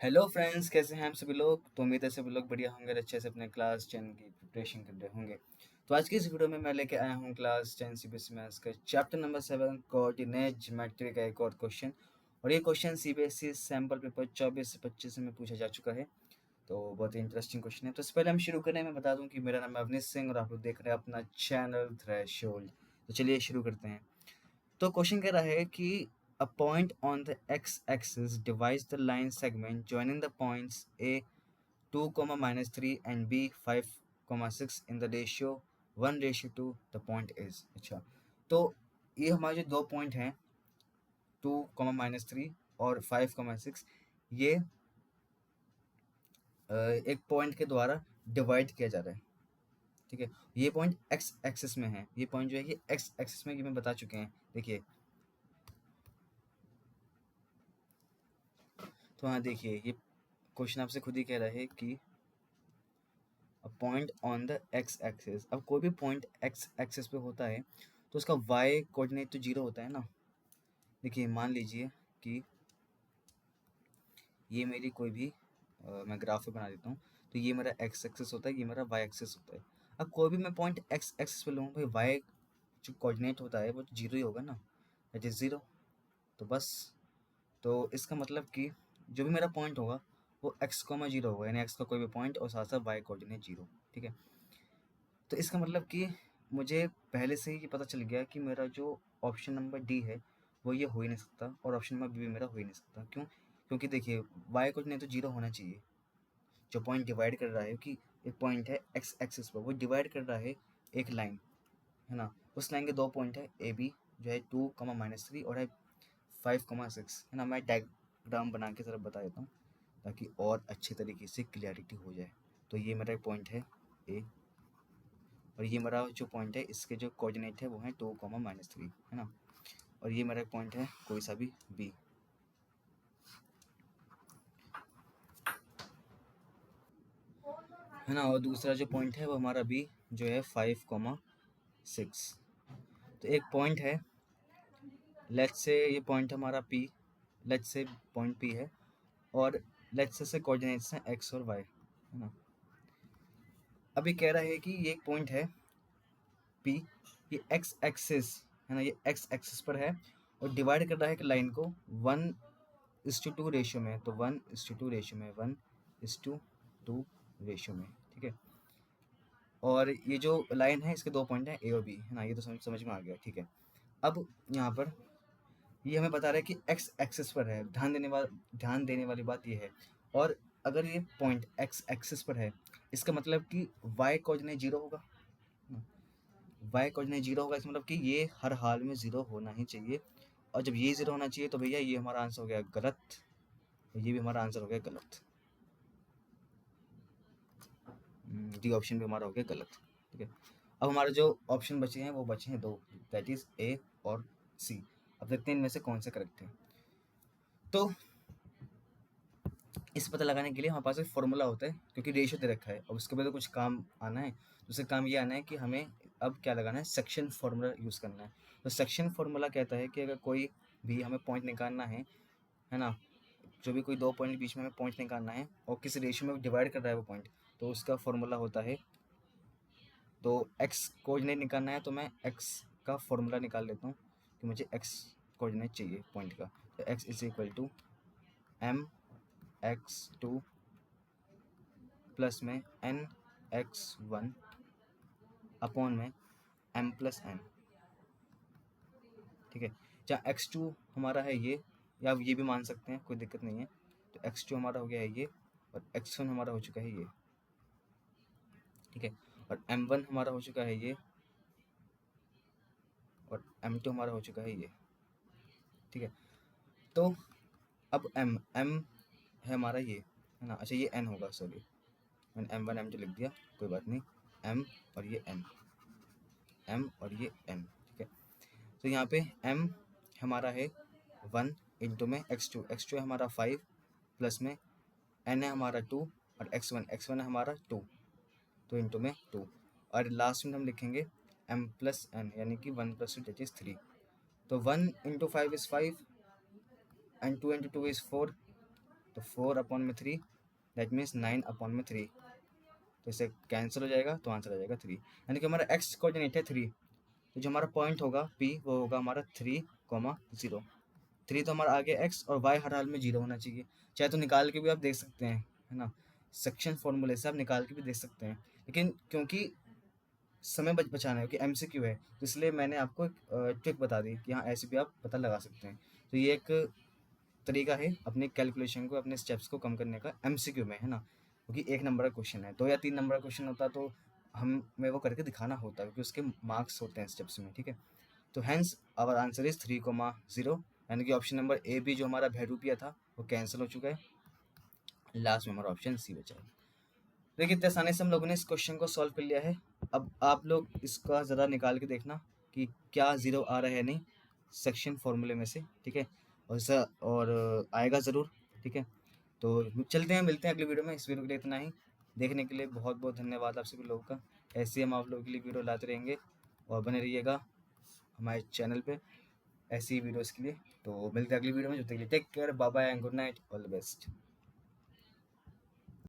Hello friends, कैसे हैं हम सभी लोग। तो उम्मीद है सभी लोग बढ़िया होंगे और अच्छे से अपने क्लास 10 की प्रिपरेशन कर रहे होंगे। तो आज की इस वीडियो में मैं लेके आया हूँ क्लास 10 सीबीएसई मैथ्स का चैप्टर नंबर 7 कोऑर्डिनेट ज्योमेट्री का एक और क्वेश्चन। और ये क्वेश्चन सीबीएसई सैम्पल पेपर 24 से 25 में पूछा जा चुका है। तो बहुत ही इंटरेस्टिंग क्वेश्चन है। तो इससे पहले हम शुरू करें, मैं बता दूं कि मेरा नाम है अवनीश सिंह और आप लोग देख रहे हैं अपना चैनल थ्रेशोल्ड। तो चलिए शुरू करते हैं। तो क्वेश्चन कह रहा है कि a point on the x-axis divides the line segment joining the points a 2, -3 and b 5, 6 in the ratio 1:2 the point is। अच्छा, तो ये हमारे जो दो पॉइंट हैं 2, -3 और 5, 6, ये एक पॉइंट के द्वारा डिवाइड किया जा रहा है। ठीक है, ये पॉइंट एक्स एक्सिस में है, ये पॉइंट जो है ये एक्स एक्सिस में, ये मैं बता चुके हैं। देखिए, तो हाँ देखिए, ये क्वेश्चन आपसे खुद ही कह रहा है कि point on the x axis. अब कोई भी पॉइंट एक्स एक्सिस पे होता है तो उसका वाई कोऑर्डिनेट तो जीरो होता है ना। देखिए, मान लीजिए कि ये मेरी कोई भी मैं ग्राफ बना देता हूँ। तो ये मेरा एक्स एक्सिस होता है, ये मेरा वाई एक्सिस होता है। अब कोई भी मैं पॉइंट एक्स एक्सिस पे लूँ, भाई वाई जो कोऑर्डिनेट होता है वो तो जीरो ही होगा ना, दैट इज ज़ीरो। तो बस, तो इसका मतलब कि जो भी मेरा पॉइंट होगा वो एक्स कॉमा जीरो होगा, यानी एक्स का कोई भी पॉइंट और साथ साथ वाई कोऑर्डिनेट जीरो। ठीक है, तो इसका मतलब कि मुझे पहले से ही ये पता चल गया कि मेरा जो ऑप्शन नंबर डी है वो ये हो ही नहीं सकता, और ऑप्शन नंबर बी भी मेरा हो ही नहीं सकता। क्यों? क्योंकि देखिए, वाई कुछ नहीं तो जीरो होना चाहिए। जो पॉइंट डिवाइड कर रहा है कि एक पॉइंट है एक्स एक्सिस पर, वो डिवाइड कर रहा है एक लाइन, है ना। उस लाइन के दो पॉइंट है ए बी, जो है 2, -3 और है 5, 6, है ना। मैं डायग्राम बना के जरा बता देता हूँ ताकि और अच्छे तरीके से क्लियरिटी हो जाए। तो ये मेरा पॉइंट है ए, और ये मेरा जो पॉइंट है इसके जो कोऑर्डिनेट है वो है 2, -3, है ना। और ये मेरा पॉइंट है कोई सा भी बी, है ना। और दूसरा जो पॉइंट है वो हमारा बी जो है 5, 6। तो एक पॉइंट है, लेट्स से ये पॉइंट हमारा P, let's say point P है, और लेट्स से कोऑर्डिनेट्स हैं एक्स और वाई, है ना। अभी कह रहा है कि ये एक पॉइंट है पी, ये एक्स एक्सिस, है ना, ये एक्स एक्सिस पर है और डिवाइड कर रहा है एक लाइन को 1:2 रेशियो में। तो 1:2 रेशियो में, 1:2 रेशियो में। ठीक है, और ये जो लाइन है इसके दो पॉइंट हैं ए और बी, है ना। ये तो समझ में आ गया। ठीक है, अब यहाँ पर ये हमें बता रहा है कि एक्स एक्सिस पर है। ध्यान देने वाली बात ये है, और अगर ये पॉइंट एक्स एक्सिस पर है इसका मतलब कि वाई कोऑर्डिनेट जीरो होगा। वाई कोऑर्डिनेट जीरो होगा, इसका मतलब कि ये हर हाल में जीरो होना ही चाहिए। और जब ये जीरो होना चाहिए तो भैया ये हमारा आंसर हो गया गलत, ये भी हमारा आंसर हो गया गलत। डी ऑप्शन भी हमारा हो गया गलत। ठीक है, अब हमारे जो ऑप्शन बचे हैं वो बचे हैं दो, दैट इज ए और सी। अब देखते हैं इनमें से कौन से करेक्ट है। तो इस पता लगाने के लिए हमारे पास एक फॉर्मूला होता है, क्योंकि रेशियो दे रखा है और उसके बाद कुछ काम आना है। दूसरा काम ये आना है कि हमें अब क्या लगाना है, सेक्शन फार्मूला यूज़ करना है। तो सेक्शन फार्मूला कहता है कि अगर कोई भी हमें पॉइंट निकालना है ना, जो भी कोई दो पॉइंट के बीच में हमें पॉइंट निकालना है और किसी रेशियो में डिवाइड कर रहा है वो पॉइंट, तो उसका फॉर्मूला होता है, तो एक्स कोऑर्डिनेट निकालना है तो मैं एक्स का फॉर्मूला निकाल लेता हूँ कि मुझे एक्स कोऑर्डिनेट चाहिए पॉइंट का। तो X is equal to M X two plus में एन एक्स वन अपॉन में एम प्लस एन। ठीक है, जहाँ एक्स टू हमारा है ये, या आप ये भी मान सकते हैं, कोई दिक्कत नहीं है। तो एक्स टू हमारा हो गया है ये, और एक्स वन हमारा हो चुका है ये। ठीक है, और एम वन हमारा हो चुका है ये, और एम टू हमारा हो चुका है ये। ठीक है, तो अब एम एम है हमारा ये, है ना। अच्छा, ये एन होगा, सॉरी मैंने एम वन एम टू लिख दिया, कोई बात नहीं। एम और ये एन, एम और ये एन। ठीक है, तो यहाँ पे एम हमारा है 1 इंटू में एक्स टू है हमारा 5 प्लस में एन है हमारा 2, और एक्स वन है हमारा 2, तो इंटू में 2, और लास्ट में हम लिखेंगे एम प्लस एन, यानी कि 1 + 2 दैट इज 3। तो 1 × 5 इज़ 5 एंड 2 × 2 इज़ 4, तो 4/3 दैट मीन्स 9/3, तो इसे कैंसिल हो जाएगा, तो आंसर आ जाएगा 3। यानी कि हमारा एक्स कोऑर्डिनेट है 3, तो जो हमारा पॉइंट होगा पी वो होगा हमारा 3,0। 3 तो हमारा आगे एक्स, और वाई हर हाल में 0 होना चाहिए। चाहे तो निकाल के भी आप देख सकते हैं, है ना, सेक्शन फॉर्मूले से आप निकाल के भी देख सकते हैं, लेकिन क्योंकि समय बचाना है, क्योंकि एमसीक्यू है, तो इसलिए मैंने आपको एक ट्रिक बता दी कि हाँ ऐसे भी आप पता लगा सकते हैं। तो ये एक तरीका है अपने कैलकुलेशन को, अपने स्टेप्स को कम करने का एमसीक्यू में, है ना, क्योंकि 1 नंबर का क्वेश्चन है, 2 या 3 नंबर का क्वेश्चन होता तो हमें वो करके दिखाना होता, क्योंकि उसके मार्क्स होते हैं स्टेप्स में, ठीक है। तो हैंस आवर आंसर इज 3,0, यानी कि ऑप्शन नंबर ए बी जो हमारा भैरूपिया था वो कैंसिल हो चुका है। लास्ट में हमारा ऑप्शन सी बचा है। देखिए कितने आसानी से हम लोगों ने इस क्वेश्चन को सॉल्व कर लिया है। अब आप लोग इसका ज़रा निकाल के देखना कि क्या 0 आ रहा है नहीं सेक्शन फॉर्मूले में से, ठीक है, और आएगा ज़रूर, ठीक है। तो चलते हैं, मिलते हैं अगली वीडियो में। इस वीडियो के लिए इतना ही। देखने के लिए बहुत बहुत धन्यवाद आप सभी लोगों का। ऐसे ही हम आप लोगों के लिए वीडियो लाते रहेंगे, और बने रहिएगा हमारे चैनल पे ऐसी वीडियोज़ के लिए। तो मिलते हैं अगली वीडियो में, जब तक के लिए take care, bye bye and good night, all the best.